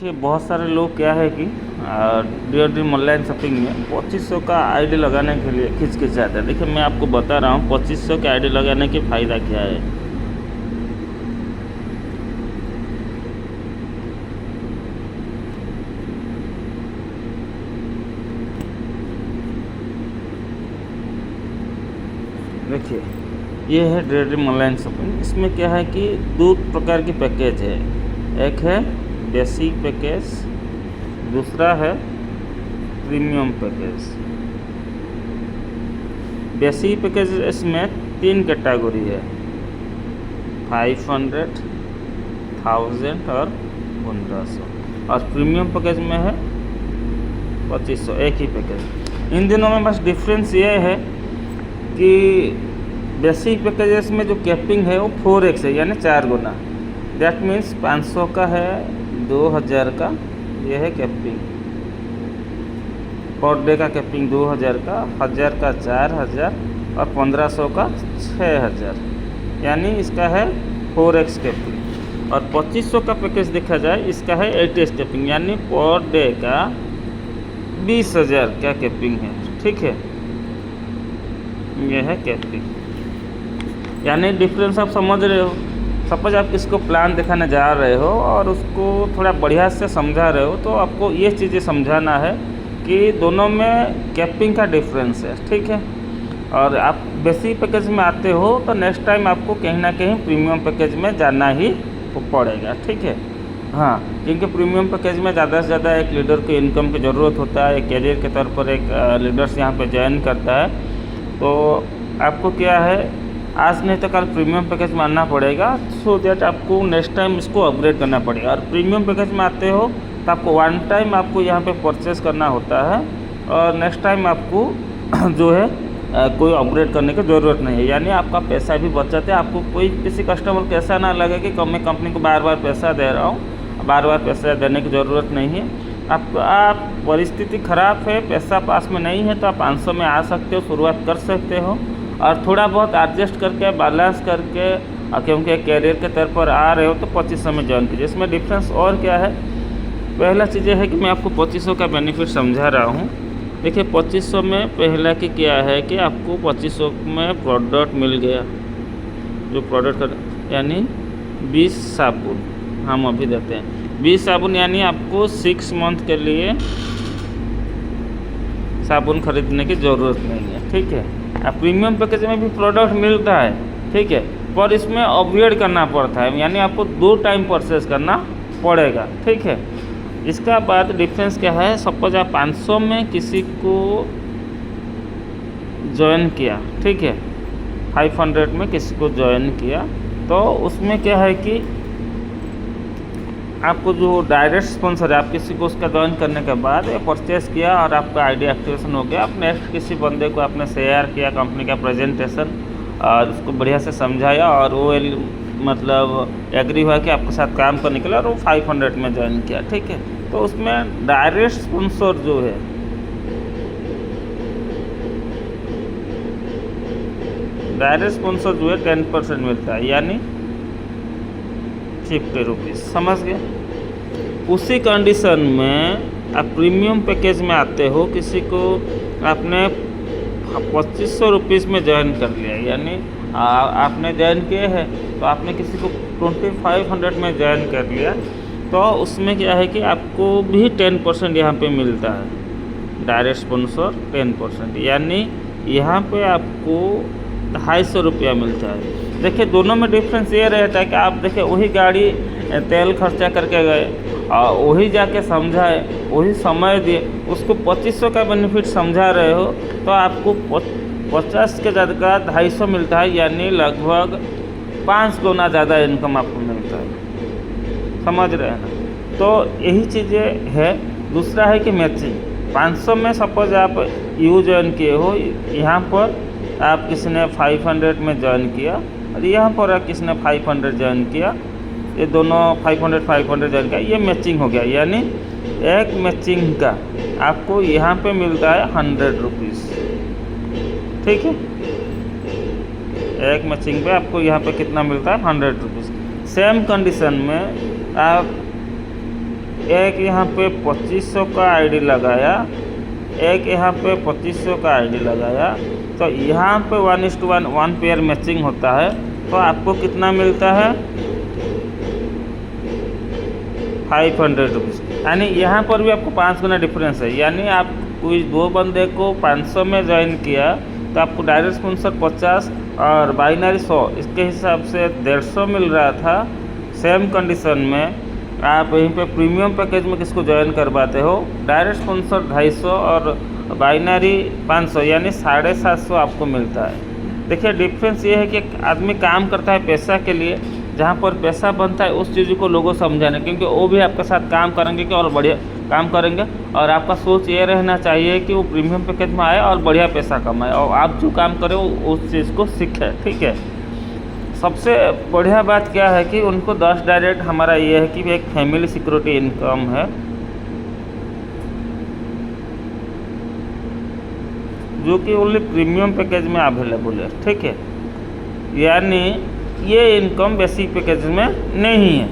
देखिए बहुत सारे लोग क्या है कि ड्रीम ड्रीम ऑनलाइन शॉपिंग में 2500 का आईडी लगाने के लिए हिचकिचाते हैं। देखिए मैं आपको बता रहा हूँ 2500 के आईडी लगाने के फ़ायदा क्या है। देखिए ये है ड्रीम ड्रीम ऑनलाइन शॉपिंग। इसमें क्या है कि दो प्रकार की पैकेज है। एक है बेसिक पैकेज, दूसरा है प्रीमियम पैकेज। बेसिक पैकेज इसमें 3 कैटेगरी है, 500, 1000 और 1500। और प्रीमियम पैकेज में है 2500, एक ही पैकेज। इन दिनों में बस डिफरेंस ये है कि बेसिक पैकेजेस में जो कैपिंग है वो 4x है, यानी 4 गुना। दैट मीन्स 500 का है, 2000 का ये है कैपिंग, पर डे का कैपिंग 2000 का, 1000 का 4000 और 1500 का 6000, यानी इसका है 4x कैपिंग। और 2500 का पैकेज देखा जाए इसका है 8x कैपिंग, यानी पर डे का 20000 का कैपिंग है। ठीक है, यह है कैपिंग। यानी डिफरेंस आप समझ रहे हो। सपोज आप किसको प्लान दिखाने जा रहे हो और उसको थोड़ा बढ़िया से समझा रहे हो, तो आपको ये चीज़ें समझाना है कि दोनों में कैपिंग का डिफरेंस है। ठीक है, और आप बेसिक पैकेज में आते हो तो नेक्स्ट टाइम आपको कहीं ना कहीं प्रीमियम पैकेज में जाना ही पड़ेगा। ठीक है, हाँ, क्योंकि प्रीमियम पैकेज में ज़्यादा से ज़्यादा एक लीडर की इनकम की ज़रूरत होता है। एक कैरियर के तौर पर एक लीडर्स यहाँ पे ज्वाइन करता है, तो आपको क्या है आज नहीं तो कल प्रीमियम पैकेज में आना पड़ेगा, सो दैट आपको नेक्स्ट टाइम इसको अपग्रेड करना पड़ेगा। और प्रीमियम पैकेज में आते हो तो आपको वन टाइम आपको यहाँ पे परचेस करना होता है और नेक्स्ट टाइम आपको जो है कोई अपग्रेड करने की ज़रूरत नहीं है। यानी आपका पैसा भी बच जाता है। आपको कोई किसी कस्टमर को ऐसा ना लगे कि मैं कंपनी को बार बार पैसा दे रहा हूँ, बार बार पैसा देने की ज़रूरत नहीं है। आप परिस्थिति ख़राब है, पैसा पास में नहीं है, तो आप 500 में आ सकते हो, शुरुआत कर सकते हो और थोड़ा बहुत एडजस्ट करके बैलेंस करके, क्योंकि कैरियर के तौर पर आ रहे हो तो 2500 में ज्वाइन कीजिए। इसमें डिफरेंस और क्या है, पहला चीज़ है कि मैं आपको 2500 का बेनिफिट समझा रहा हूँ। देखिए 2500 में पहला कि क्या है कि आपको 2500 में प्रोडक्ट मिल गया, जो प्रोडक्ट यानी 20 साबुन हम अभी देते हैं। 20 साबुन यानी आपको 6 मंथ के लिए साबुन खरीदने की ज़रूरत नहीं है। ठीक है, अब प्रीमियम पैकेज में भी प्रोडक्ट मिलता है, ठीक है, पर इसमें अपग्रेड करना पड़ता है, यानी आपको 2 टाइम परचेस करना पड़ेगा। ठीक है, इसका बाद डिफरेंस क्या है, सपोज आप 500 में किसी को ज्वाइन किया, ठीक है, 500 में किसी को ज्वाइन किया, तो उसमें क्या है कि आपको जो डायरेक्ट स्पॉन्सर है, आप किसी को उसका ज्वाइन करने के बाद परचेस किया और आपका आईडी एक्टिवेशन हो गया। आप नेक्स्ट किसी बंदे को आपने शेयर किया कंपनी का प्रेजेंटेशन और उसको बढ़िया से समझाया और वो मतलब एग्री हुआ कि आपके साथ काम करने के लिए, और वो 500 में ज्वाइन किया। ठीक है, तो उसमें डायरेक्ट स्पॉन्सर जो है जो है 10% मिलता है, यानी 50 रुपीज़। समझ गए। उसी कंडीशन में आप प्रीमियम पैकेज में आते हो, किसी को आपने 2500 रुपीज़ में ज्वाइन कर लिया, यानी आपने ज्वाइन किए हैं तो आपने किसी को 2500 में ज्वाइन कर लिया, तो उसमें क्या है कि आपको भी 10% यहाँ पे मिलता है, डायरेक्ट स्पॉन्सर 10%, यानी यहाँ पे आपको 250 रुपया मिलता है। देखिए दोनों में डिफरेंस ये रहता है कि आप देखिए वही गाड़ी तेल खर्चा करके गए और वही जाके समझाए, वही समय दिए, उसको 2500 का बेनिफिट समझा रहे हो, तो आपको 50 के जगह 250 मिलता है, यानी लगभग 5 गुना ज़्यादा इनकम आपको मिलता है। समझ रहे हैं ना, तो यही चीज़ें है। दूसरा है कि मैचिंग। 500 में सपोज आप यू ज्वाइन किए हो, यहाँ पर आप किसी ने 500 में ज्वाइन किया और यहाँ पर आप किसी ने 500 ज्वाइन किया, ये दोनों 500 ज्वाइन किया, ये मैचिंग हो गया। यानी एक मैचिंग का आपको यहाँ पे मिलता है 100 रुपीज़। ठीक है, एक मैचिंग पे आपको यहाँ पे कितना मिलता है, 100 रुपीज़। सेम कंडीशन में आप एक यहाँ पे 2500 का आईडी लगाया, एक यहाँ पे 2500 का आईडी लगाया, तो यहाँ पे 1:1 1 पेयर मैचिंग होता है, तो आपको कितना मिलता है 500 रुपीज़। यानी यहाँ पर भी आपको 5 गुना डिफरेंस है। यानी आप कोई 2 बंदे को 500 में ज्वाइन किया तो आपको डायरेक्ट स्पॉन्सर 50 और बाइनरी 100, इसके हिसाब से 150 मिल रहा था। सेम कंडीशन में आप यहीं पे प्रीमियम पैकेज में किसको ज्वाइन करवाते हो, डायरेक्ट स्पॉन्सर 250 और बाइनरी 500, यानी 750 आपको मिलता है। देखिए डिफरेंस ये है कि एक आदमी काम करता है पैसा के लिए, जहाँ पर पैसा बनता है उस चीज़ को लोगों समझाने, क्योंकि वो भी आपके साथ काम करेंगे कि और बढ़िया काम करेंगे, और आपका सोच ये रहना चाहिए कि वो प्रीमियम पैकेज में आए और बढ़िया पैसा कमाए, और आप जो काम करें उस चीज़ को सीखें। ठीक है, सबसे बढ़िया बात क्या है कि उनको 10 डायरेक्ट हमारा ये है कि एक फैमिली सिक्योरिटी इनकम है, जो कि ओनली प्रीमियम पैकेज में अवेलेबल है। ठीक है, यानी ये इनकम बेसिक पैकेज में नहीं है।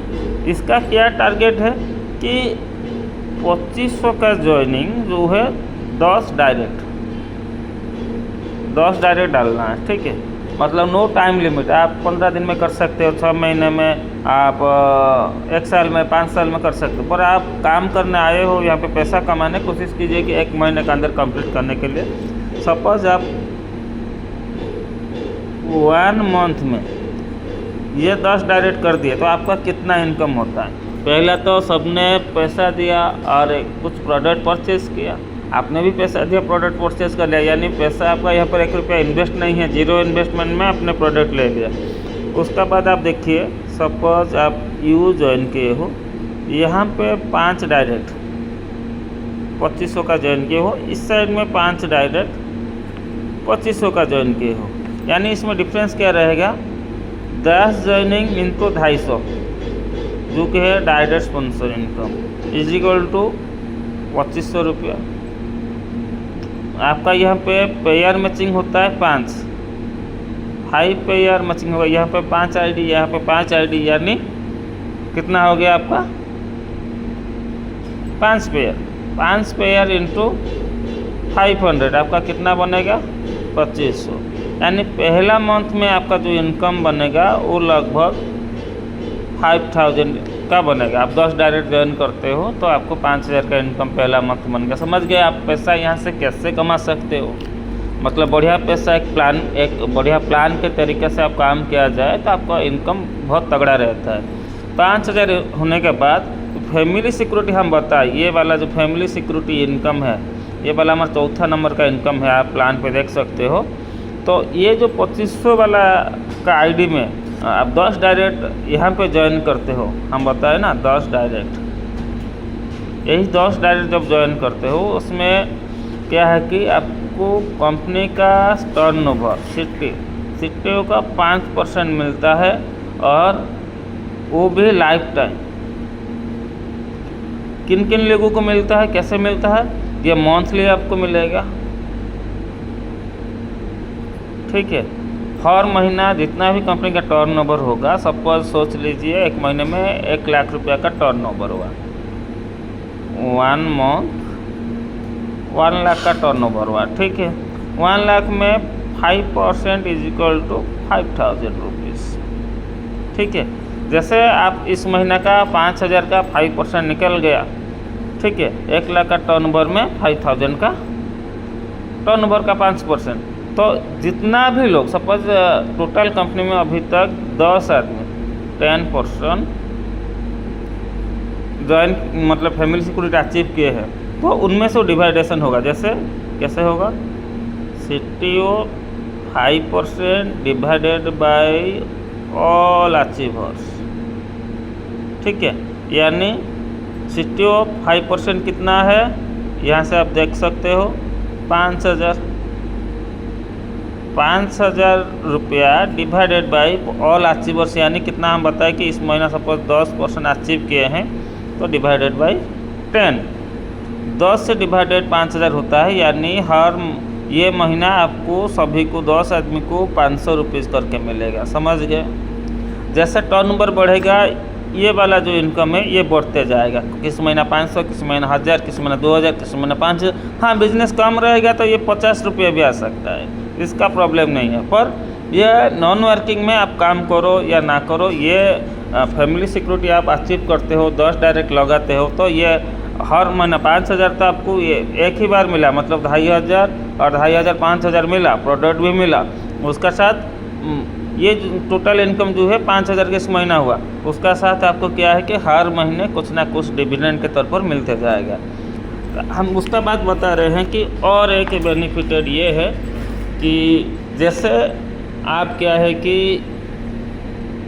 इसका क्या टारगेट है कि 2500 का ज्वाइनिंग जो है 10 डायरेक्ट डालना है। ठीक है, मतलब नो टाइम लिमिट, आप 15 दिन में कर सकते हो, 6 महीने में, आप 1 साल में, 5 साल में कर सकते हो, पर आप काम करने आए हो यहाँ पे पैसा कमाने, कोशिश कीजिए कि 1 महीने के अंदर कंप्लीट करने के लिए। सपोज आप 1 मंथ में ये 10 डायरेक्ट कर दिए तो आपका कितना इनकम होता है। पहला तो सबने पैसा दिया और कुछ प्रोडक्ट परचेज़ किया, आपने भी पैसा दिया, प्रोडक्ट परचेज़ कर लिया, यानी पैसा आपका यहाँ पर 1 रुपया इन्वेस्ट नहीं है, 0 इन्वेस्टमेंट में आपने प्रोडक्ट ले लिया। उसका बाद आप देखिए, सपोज आप यू ज्वाइन किए हो, यहाँ पे 5 डायरेक्ट 2500 का ज्वाइन किए हो, इस साइड में 5 डायरेक्ट 2500 का ज्वाइन किए हो, यानी इसमें डिफरेंस क्या रहेगा, 10 ज्वाइनिंग इनटू 250 जो कि है direct sponsor income is equal to 2500 रुपया। आपका यहाँ पे पेयर मैचिंग होता है 5 पेयर मैचिंग होगा, यहाँ पे 5 आईडी, यहाँ पे 5 आईडी, यानी कितना हो गया आपका 5 पेयर इंटू 500, आपका कितना बनेगा 2500। यानी पहला मंथ में आपका जो इनकम बनेगा वो लगभग 5000 का बनेगा। आप 10 डायरेक्ट ज्वाइन करते हो तो आपको 5000 का इनकम पहला मंथ बन गया। समझ गए आप पैसा यहाँ से कैसे कमा सकते हो। मतलब बढ़िया पैसा, एक बढ़िया प्लान के तरीके से आप काम किया जाए तो आपका इनकम बहुत तगड़ा रहता है। 5000 होने के बाद फैमिली सिक्योरिटी हम बताए, ये वाला जो फैमिली सिक्योरिटी इनकम है, ये वाला हमारा चौथा नंबर का इनकम है, आप प्लान पे देख सकते हो। तो ये जो 2500 वाला का आईडी में आप 10 डायरेक्ट यहाँ पे ज्वाइन करते हो, हम बताए ना 10 डायरेक्ट, यही 10 डायरेक्ट जब ज्वाइन करते हो उसमें क्या है कि आपको कंपनी का टर्नओवर सीटीओ का 5% मिलता है, और वो भी लाइफ टाइम। किन किन लोगों को मिलता है, कैसे मिलता है, ये मंथली आपको मिलेगा। ठीक है, हर महीना जितना भी कंपनी का टर्नओवर होगा, सपोज सोच लीजिए 1 महीने में 1 लाख रुपया का टर्नओवर हुआ, 1 मंथ 1 लाख का टर्नओवर हुआ। ठीक है, 1 लाख में 5% इज इक्वल टू 5000 रुपीज़। ठीक है, जैसे आप इस महीना का 5000 का 5% निकल गया, ठीक है, 1 लाख का टर्नओवर में 5000 का टर्नओवर का 5%, तो जितना भी लोग, सपोज टोटल कंपनी में अभी तक 10 आदमी 10% ज्वाइन मतलब फैमिली सिक्योरिटी अचीव किए हैं, तो उनमें से डिवाइडेशन होगा। जैसे कैसे होगा, CTO 5% divided by all achievers. ठीक है, यानी सीटीओ 5% कितना है, यहाँ से आप देख सकते हो 5000 रुपया डिवाइडेड बाई ऑल अचीवर्स, यानी कितना हम बताएं कि इस महीना सपोज 10% अचीव किए हैं तो डिवाइडेड बाई 10, 10 से डिवाइडेड 5000 होता है, यानी हर ये महीना आपको सभी को 10 आदमी को 500 रुपीज़ करके मिलेगा। समझ गए। जैसे टर्नओवर बढ़ेगा ये वाला जो इनकम है ये बढ़ते जाएगा, किस महीना 500, किस महीना 1000, किस महीना 2000, किस महीना 5000। हाँ, बिजनेस कम रहेगा तो ये 50 रुपये भी आ सकता है, इसका प्रॉब्लम नहीं है। पर ये नॉन वर्किंग में आप काम करो या ना करो, ये फैमिली सिक्योरिटी आप अचीव करते हो, 10 डायरेक्ट लगाते हो, तो ये हर महीना 5000 तो आपको ये एक ही बार मिला, मतलब 2500 और 2500 5000 मिला, प्रोडक्ट भी मिला। उसका साथ ये टोटल इनकम जो है 5000 के इस महीना हुआ, उसका साथ आपको क्या है कि हर महीने कुछ ना कुछ डिविडेंड के तौर पर मिलते जाएगा। हम उसका बात बता रहे हैं कि और एक बेनिफिटेड ये है कि जैसे आप क्या है कि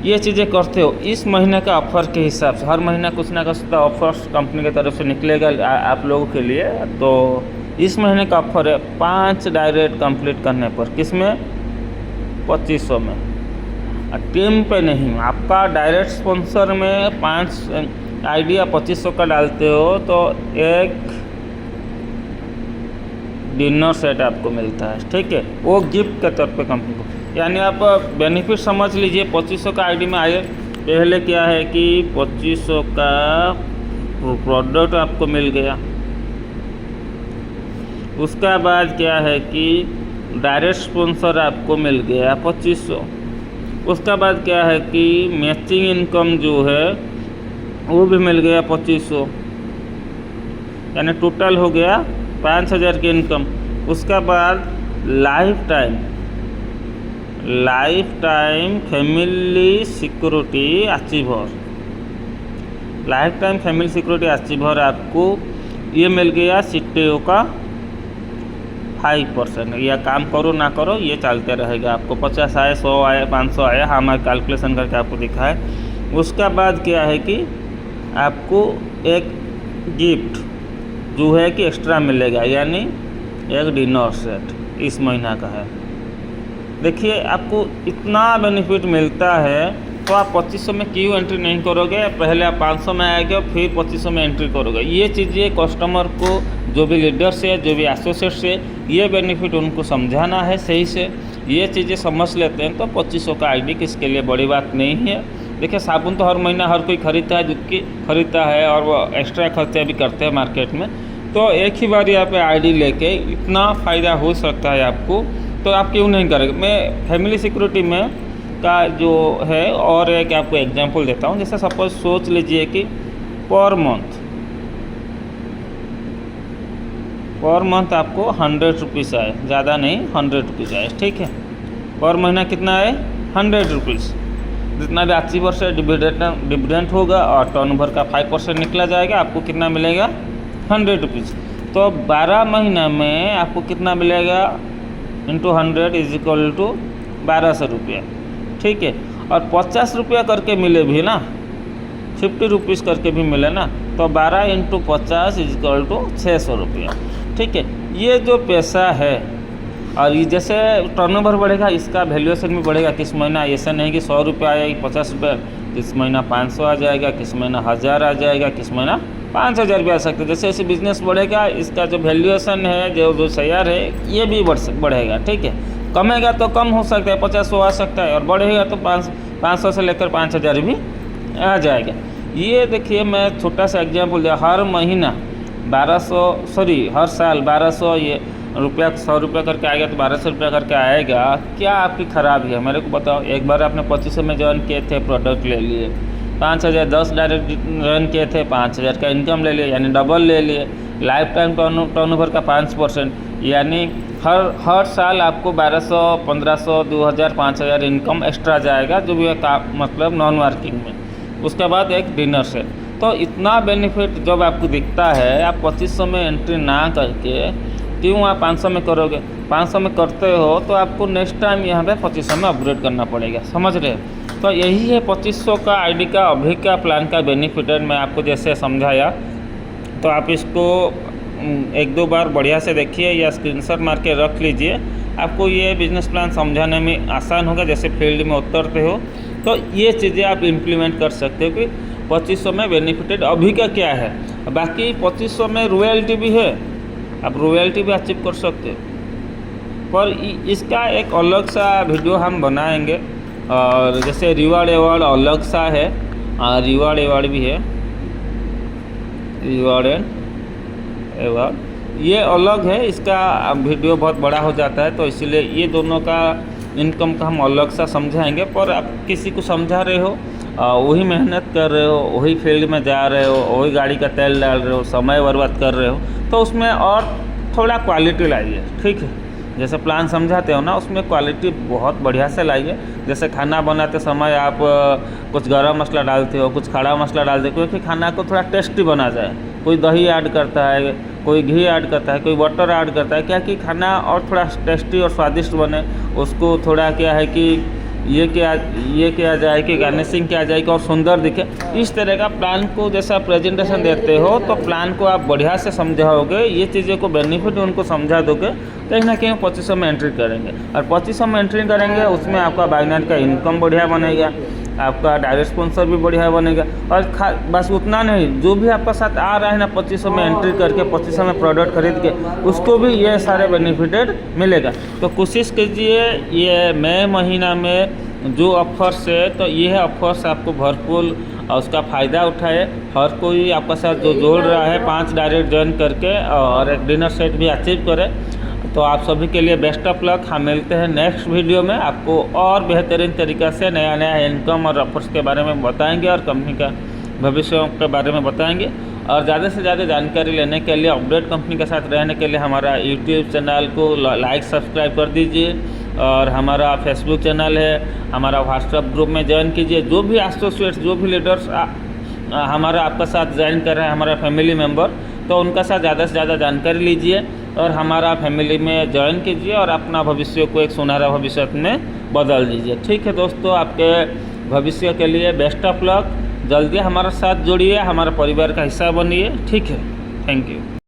ये चीज़ें करते हो, इस महीने का ऑफर के हिसाब से हर महीना कुछ ना कुछ ऑफर्स कंपनी की तरफ से निकलेगा आप लोगों के लिए। तो इस महीने का ऑफर है 5 डायरेक्ट कंप्लीट करने पर, किसमें 2500 में। टीम पे नहीं, आपका डायरेक्ट स्पॉन्सर में 5 आइडिया 2500 का डालते हो तो एक डिनर सेट आपको मिलता है, ठीक है, वो गिफ्ट के तौर पे कंपनी को। यानी आप बेनिफिट समझ लीजिए, 2500 का आईडी में आए, पहले क्या है कि 2500 का प्रोडक्ट आपको मिल गया, उसका बाद क्या है कि डायरेक्ट स्पॉन्सर आपको मिल गया 2500, उसका बाद क्या है कि मैचिंग इनकम जो है वो भी मिल गया 2500, यानी टोटल हो गया 5000 की इनकम। उसका बाद life time family security achiever, life time family security achiever आपको ये मिल गया सीटीओ का 5%। या काम करो ना करो ये चलते रहेगा, आपको 50 आए, 100 आए, 500 आए, हाँ मैं कैलकुलेशन करके आपको दिखाए। उसका बाद क्या है कि आपको एक गिफ्ट जो है कि एक्स्ट्रा मिलेगा, यानी एक डिनर सेट इस महीना का है। देखिए आपको इतना बेनिफिट मिलता है, तो आप 2500 में क्यों एंट्री नहीं करोगे? पहले आप 500 में आएंगे, फिर 2500 में एंट्री करोगे। ये चीज़ें कस्टमर को, जो भी लीडर्स है, जो भी एसोसिएट्स है, ये बेनिफिट उनको समझाना है सही से। ये चीज़ें समझ लेते हैं तो 2500 का आईडी किसके लिए बड़ी बात नहीं है। देखिए साबुन तो हर महीना हर कोई खरीदता है, दूध की खरीदता है, और वो एक्स्ट्रा खर्चे भी करते हैं मार्केट में। तो एक ही बार यहाँ पे आईडी लेके इतना फ़ायदा हो सकता है आपको, तो आप क्यों नहीं करेंगे? मैं फैमिली सिक्योरिटी में का जो है और एक आपको एग्जांपल देता हूँ। जैसे सपोज सोच लीजिए कि पर मंथ आपको 100 रुपीज़ आए, ज़्यादा नहीं 100 रुपीज़ आए, ठीक है। पर महीना कितना आए? 100 रुपीज़। जितना भी अचीवर से डिविडेंड होगा और टर्नओवर का 5% निकला जाएगा, आपको कितना मिलेगा? 100 रुपीज़। तो 12 महीना में आपको कितना मिलेगा? इंटू 100 इज इक्वल टू 1200 रुपया, ठीक है। और 50 रुपया करके मिले भी ना, 50 रुपीज़ करके भी मिले ना, तो 12 इंटू 50 इज इक्वल टू 600 रुपया, ठीक है। ये जो पैसा है, और ये जैसे टर्नओवर बढ़ेगा इसका वैल्यूएशन भी बढ़ेगा। किस महीना ऐसा नहीं कि 100 रुपये आया 50 रुपये, किस महीना 500 आ जाएगा, किस महीना 1000 आ जाएगा, किस महीना 5000 भी आ सकते हैं। जैसे जैसे बिजनेस बढ़ेगा इसका जो वैल्यूएशन है, जो शेयर है, ये भी बढ़ेगा, ठीक है। कमेगा तो कम हो सकता है, 50-100 आ सकता है, और बढ़ेगा तो 500 से लेकर 5000 भी आ जाएगा। ये देखिए मैं छोटा सा एग्जाम्पल दिया, हर महीना 1200 हर साल 1200 ये रुपया 100 रुपया करके आएगा, तो 1200 रुपया करके आएगा। क्या आपकी खराबी है मेरे को बताओ? एक बार आपने 2500 में ज्वाइन किए थे, प्रोडक्ट ले लिए, 5000 10 डायरेक्ट ज्वाइन किए थे, 5000 का इनकम ले लिए, यानी डबल ले लिए। लाइफ टाइम टर्नओवर का 5%, यानी हर साल आपको 1200, 1500, 2000, 5000 इनकम एक्स्ट्रा जाएगा, जो भी है मतलब नॉन वर्किंग में। उसके बाद एक डिनर सेट। तो इतना बेनिफिट जब आपको दिखता है, आप 2500 में एंट्री ना करके क्यों आप 500 में करोगे? 500 में करते हो तो आपको नेक्स्ट टाइम यहाँ पे 2500 में अपग्रेड करना पड़ेगा, समझ रहे? तो यही है 2500 का आईडी का अभी का प्लान का बेनिफिट। मैं आपको जैसे समझाया, तो आप इसको 1-2 बार बढ़िया से देखिए या स्क्रीनशॉट मार के रख लीजिए। आपको ये बिजनेस प्लान समझाने में आसान होगा। जैसे फील्ड में उतरते हो तो ये चीज़ें आप इम्प्लीमेंट कर सकते हो कि 2500 में बेनिफिटेड अभी का क्या है। बाकी 2500 में रॉयल्टी भी है, आप रॉयल्टी भी अचीव कर सकते हो। पर इसका एक अलग सा वीडियो हम बनाएंगे, और जैसे रिवार्ड एवार्ड अलग सा है, रिवार्ड एवार्ड भी है, रिवार्ड एंड एवार्ड, ये अलग है, इसका वीडियो बहुत बड़ा हो जाता है, तो इसलिए ये दोनों का इनकम का हम अलग सा समझाएंगे। पर आप किसी को समझा रहे हो, वही मेहनत कर रहे हो, वही फील्ड में जा रहे हो, वही गाड़ी का तेल डाल रहे हो, समय बर्बाद कर रहे हो, तो उसमें और थोड़ा क्वालिटी लाइए, ठीक है। जैसे प्लान समझाते हो ना, उसमें क्वालिटी बहुत बढ़िया से लाइए। जैसे खाना बनाते समय आप कुछ गरम मसाला डालते हो, कुछ खड़ा मसाला डालते हो, क्योंकि खाना को थोड़ा टेस्टी बना जाए। कोई दही ऐड करता है, कोई घी ऐड करता है, कोई बटर ऐड करता है, क्या कि खाना और थोड़ा टेस्टी और स्वादिष्ट बने। उसको थोड़ा क्या है कि ये किया जाए कि गार्निशिंग किया जाए कि और सुंदर दिखे। इस तरह का प्लान को जैसा प्रेजेंटेशन देते हो, तो प्लान को आप बढ़िया से समझाओगे, ये चीज़ें को बेनिफिट उनको समझा दोगे, कहीं ना कहीं 2500 में एंट्री करेंगे। और 2500 में एंट्री करेंगे, उसमें आपका बाइनाट का इनकम बढ़िया बनेगा, आपका डायरेक्ट स्पॉन्सर भी बढ़िया बनेगा। और बस उतना नहीं, जो भी आपका साथ आ रहा है ना 2500 में एंट्री करके 2500 में प्रोडक्ट खरीद के, उसको भी ये सारे बेनिफिटेड मिलेगा। तो कोशिश कीजिए ये मई महीना में जो ऑफर्स है, तो ये है ऑफर्स, आपको भरपूर उसका फ़ायदा उठाए। हर कोई आपका साथ जो जोड़ रहा है 5 डायरेक्ट ज्वाइन करके और एक डिनर सेट भी अचीव करे। तो आप सभी के लिए बेस्ट ऑफ लक। हम मिलते हैं नेक्स्ट वीडियो में, आपको और बेहतरीन तरीक़ा से नया इनकम और ऑफर्स के बारे में बताएंगे और कंपनी का भविष्य के बारे में बताएंगे। और ज़्यादा से ज़्यादा जानकारी लेने के लिए, अपडेट कंपनी के साथ रहने के लिए हमारा यूट्यूब चैनल को लाइक सब्सक्राइब कर दीजिए, और हमारा फेसबुक चैनल है, हमारा व्हाट्सएप ग्रुप में ज्वाइन कीजिए। जो भी एसोसिएट्स, जो भी लीडर्स हमारा आपका साथ ज्वाइन कर रहे हैं, हमारा फैमिली मेम्बर, तो उनका साथ ज़्यादा से ज़्यादा जानकारी लीजिए और हमारा फैमिली में ज्वाइन कीजिए और अपना भविष्य को एक सुनहरा भविष्य में बदल दीजिए। ठीक है दोस्तों, आपके भविष्य के लिए बेस्ट ऑफ लक। जल्दी हमारे साथ जुड़िए, हमारे परिवार का हिस्सा बनिए। ठीक है, थैंक यू।